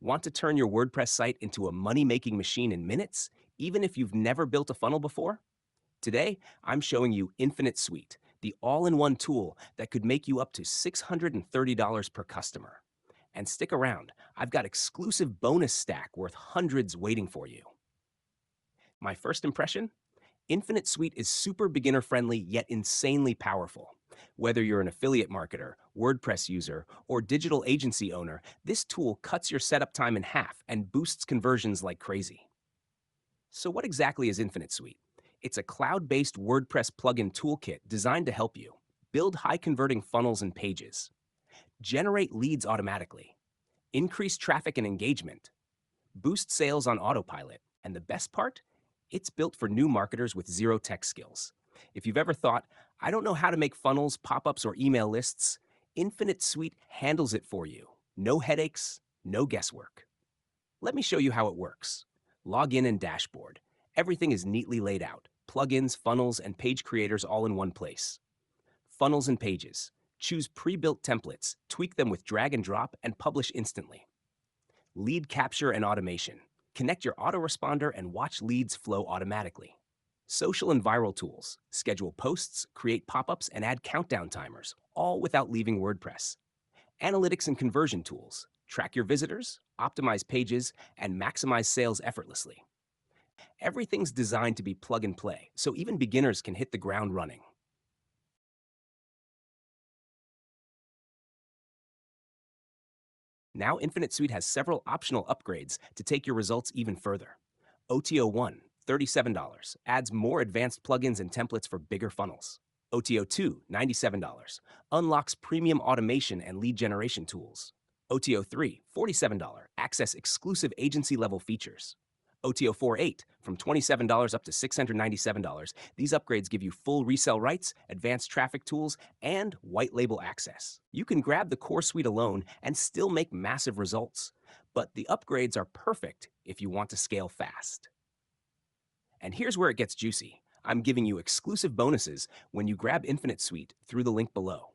Want to turn your WordPress site into a money-making machine in minutes, even if you've never built a funnel before? Today, I'm showing you InfiniteSuite, the all-in-one tool that could make you up to $630 per customer. And stick around, I've got exclusive bonus stack worth hundreds waiting for you. My first impression? InfiniteSuite is super beginner-friendly yet insanely powerful. Whether you're an affiliate marketer, WordPress user, or digital agency owner, this tool cuts your setup time in half and boosts conversions like crazy. So what exactly is InfiniteSuite? It's a cloud-based WordPress plugin toolkit designed to help you build high-converting funnels and pages, generate leads automatically, increase traffic and engagement, boost sales on autopilot, and the best part? It's built for new marketers with zero tech skills. If you've ever thought, I don't know how to make funnels, pop-ups, or email lists, InfiniteSuite handles it for you. No headaches, no guesswork. Let me show you how it works. Log in and dashboard. Everything is neatly laid out. Plugins, funnels, and page creators all in one place. Funnels and pages. Choose pre-built templates, tweak them with drag and drop, and publish instantly. Lead capture and automation. Connect your autoresponder and watch leads flow automatically. Social and viral tools. Schedule posts, create pop-ups, and add countdown timers, all without leaving WordPress. Analytics and conversion tools. Track your visitors, optimize pages, and maximize sales effortlessly. Everything's designed to be plug and play, so even beginners can hit the ground running. Now InfiniteSuite has several optional upgrades to take your results even further. OTO 1, $37, adds more advanced plugins and templates for bigger funnels. OTO 2, $97, unlocks premium automation and lead generation tools. OTO 3, $47, access exclusive agency-level features. OTO 4.8, from $27 up to $697, these upgrades give you full resale rights, advanced traffic tools, and white label access. You can grab the core suite alone and still make massive results, but the upgrades are perfect if you want to scale fast. And here's where it gets juicy. I'm giving you exclusive bonuses when you grab InfiniteSuite through the link below.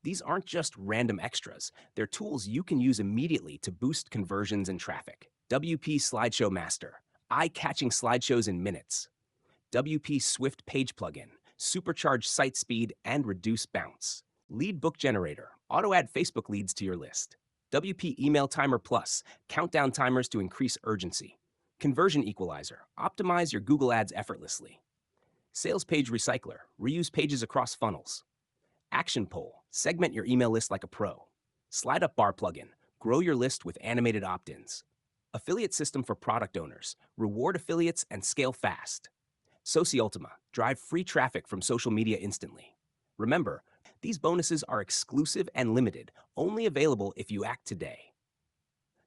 These aren't just random extras. They're tools you can use immediately to boost conversions and traffic. WP Slideshow Master, eye-catching slideshows in minutes. WP Swift Page Plugin, supercharge site speed and reduce bounce. Lead Book Generator, auto-add Facebook leads to your list. WP Email Timer Plus, countdown timers to increase urgency. Conversion Equalizer, optimize your Google Ads effortlessly. Sales Page Recycler, reuse pages across funnels. Action Poll, segment your email list like a pro. Slide Up Bar Plugin, grow your list with animated opt-ins. Affiliate System for product owners, reward affiliates and scale fast. Sociultima, drive free traffic from social media instantly. Remember, these bonuses are exclusive and limited, only available if you act today.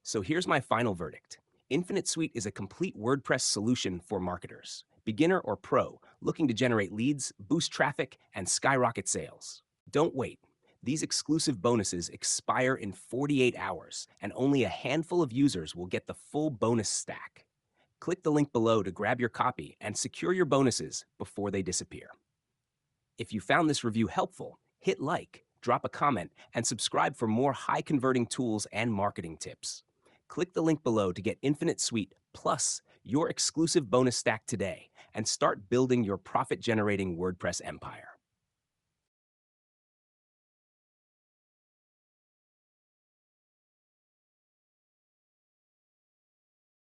So here's my final verdict. InfiniteSuite is a complete WordPress solution for marketers, beginner or pro, looking to generate leads, boost traffic, and skyrocket sales. Don't wait. These exclusive bonuses expire in 48 hours, and only a handful of users will get the full bonus stack. Click the link below to grab your copy and secure your bonuses before they disappear. If you found this review helpful, hit like, drop a comment, and subscribe for more high-converting tools and marketing tips. Click the link below to get InfiniteSuite plus your exclusive bonus stack today and start building your profit-generating WordPress empire.